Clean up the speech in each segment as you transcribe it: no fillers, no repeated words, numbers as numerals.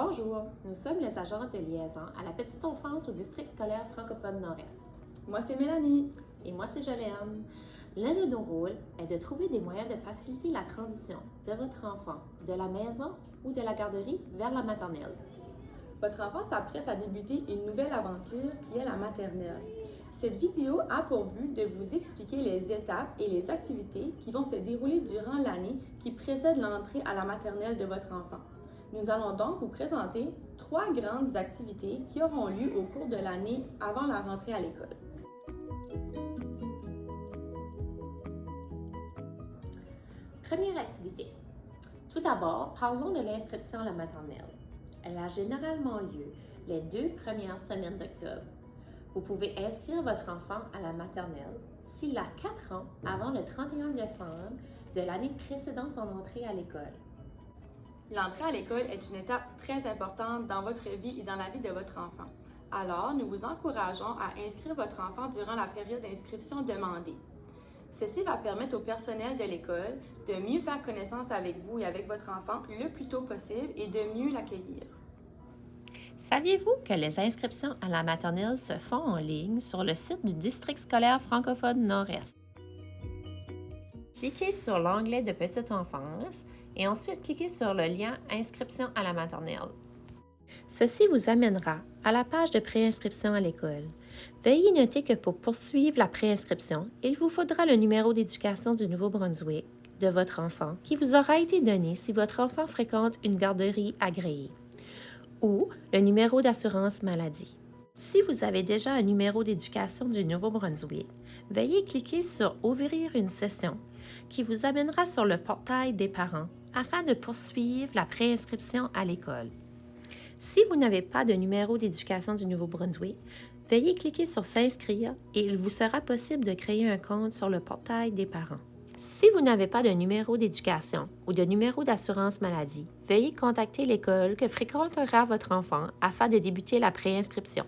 Bonjour, nous sommes les agents de liaison à la petite enfance au district scolaire francophone Nord-Est. Moi, c'est Mélanie. Et moi, c'est Joliane. L'un de nos rôles est de trouver des moyens de faciliter la transition de votre enfant de la maison ou de la garderie vers la maternelle. Votre enfant s'apprête à débuter une nouvelle aventure qui est la maternelle. Cette vidéo a pour but de vous expliquer les étapes et les activités qui vont se dérouler durant l'année qui précède l'entrée à la maternelle de votre enfant. Nous allons donc vous présenter 3 grandes activités qui auront lieu au cours de l'année avant la rentrée à l'école. Première activité. Tout d'abord, parlons de l'inscription à la maternelle. Elle a généralement lieu les 2 premières semaines d'octobre. Vous pouvez inscrire votre enfant à la maternelle s'il a 4 ans avant le 31 décembre de l'année précédant son entrée à l'école. L'entrée à l'école est une étape très importante dans votre vie et dans la vie de votre enfant. Alors, nous vous encourageons à inscrire votre enfant durant la période d'inscription demandée. Ceci va permettre au personnel de l'école de mieux faire connaissance avec vous et avec votre enfant le plus tôt possible et de mieux l'accueillir. Saviez-vous que les inscriptions à la maternelle se font en ligne sur le site du district scolaire francophone Nord-Est? Cliquez sur l'onglet de petite enfance et ensuite cliquez sur le lien Inscription à la maternelle. Ceci vous amènera à la page de préinscription à l'école. Veuillez noter que pour poursuivre la préinscription, il vous faudra le numéro d'éducation du Nouveau-Brunswick de votre enfant qui vous aura été donné si votre enfant fréquente une garderie agréée ou le numéro d'assurance maladie. Si vous avez déjà un numéro d'éducation du Nouveau-Brunswick, veuillez cliquer sur « Ouvrir une session » qui vous amènera sur le portail des parents afin de poursuivre la préinscription à l'école. Si vous n'avez pas de numéro d'éducation du Nouveau-Brunswick, veuillez cliquer sur « S'inscrire » et il vous sera possible de créer un compte sur le portail des parents. Si vous n'avez pas de numéro d'éducation ou de numéro d'assurance maladie, veuillez contacter l'école que fréquentera votre enfant afin de débuter la préinscription.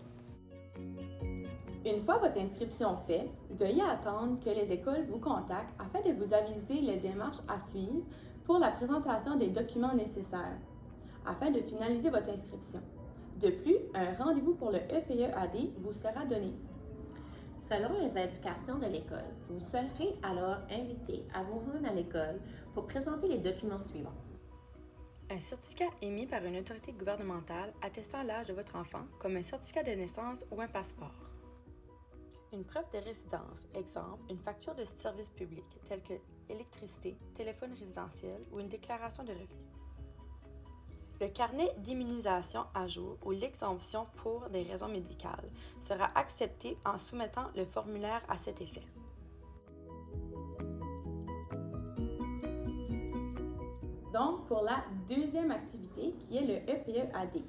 Une fois votre inscription faite, veuillez attendre que les écoles vous contactent afin de vous aviser les démarches à suivre pour la présentation des documents nécessaires afin de finaliser votre inscription. De plus, un rendez-vous pour le EPE-AD vous sera donné. Selon les indications de l'école, vous serez alors invité à vous rendre à l'école pour présenter les documents suivants. Un certificat émis par une autorité gouvernementale attestant l'âge de votre enfant, comme un certificat de naissance ou un passeport. Une preuve de résidence, exemple, une facture de service public, telle que électricité, téléphone résidentiel ou une déclaration de revenus. Le carnet d'immunisation à jour ou l'exemption pour des raisons médicales sera accepté en soumettant le formulaire à cet effet. Donc, pour la deuxième activité qui est le EPE-AD.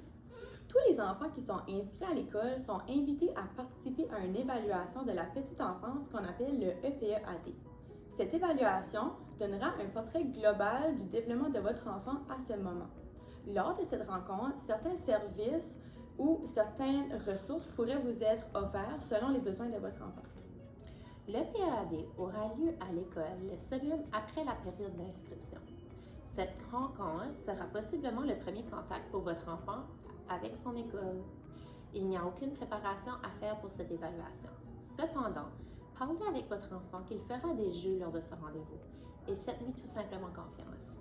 Tous les enfants qui sont inscrits à l'école sont invités à participer à une évaluation de la petite enfance qu'on appelle le EPE-AD. Cette évaluation donnera un portrait global du développement de votre enfant à ce moment. Lors de cette rencontre, certains services ou certaines ressources pourraient vous être offerts selon les besoins de votre enfant. Le PEAD aura lieu à l'école les semaines après la période d'inscription. Cette rencontre sera possiblement le premier contact pour votre enfant avec son école. Il n'y a aucune préparation à faire pour cette évaluation. Cependant, parlez avec votre enfant qu'il fera des jeux lors de ce rendez-vous et faites-lui tout simplement confiance.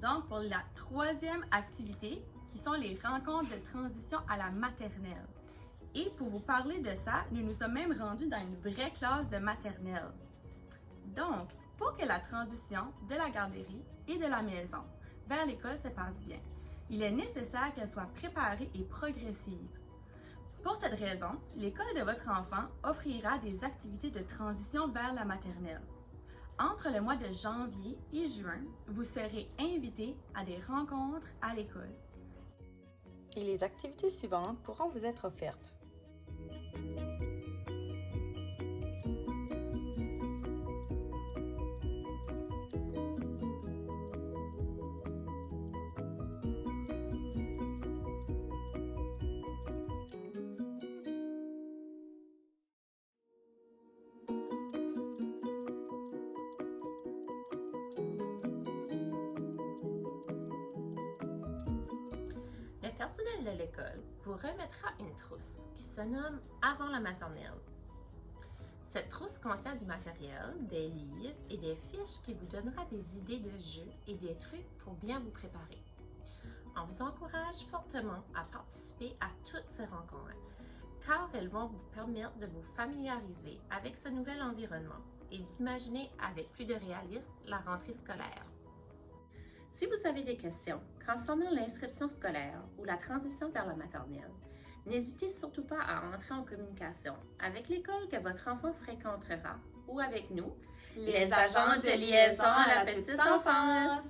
Donc, pour la troisième activité, qui sont les rencontres de transition à la maternelle. Et pour vous parler de ça, nous nous sommes même rendus dans une vraie classe de maternelle. Donc, pour que la transition de la garderie et de la maison vers l'école se passe bien, il est nécessaire qu'elle soit préparée et progressive. Pour cette raison, l'école de votre enfant offrira des activités de transition vers la maternelle. Entre le mois de janvier et juin, vous serez invité à des rencontres à l'école. Et les activités suivantes pourront vous être offertes. personnel de l'école vous remettra une trousse qui se nomme « Avant la maternelle ». Cette trousse contient du matériel, des livres et des fiches qui vous donnera des idées de jeux et des trucs pour bien vous préparer. On vous encourage fortement à participer à toutes ces rencontres, car elles vont vous permettre de vous familiariser avec ce nouvel environnement et d'imaginer avec plus de réalisme la rentrée scolaire. Si vous avez des questions concernant l'inscription scolaire ou la transition vers la maternelle, n'hésitez surtout pas à entrer en communication avec l'école que votre enfant fréquentera ou avec nous, les agents de liaison à la petite enfance.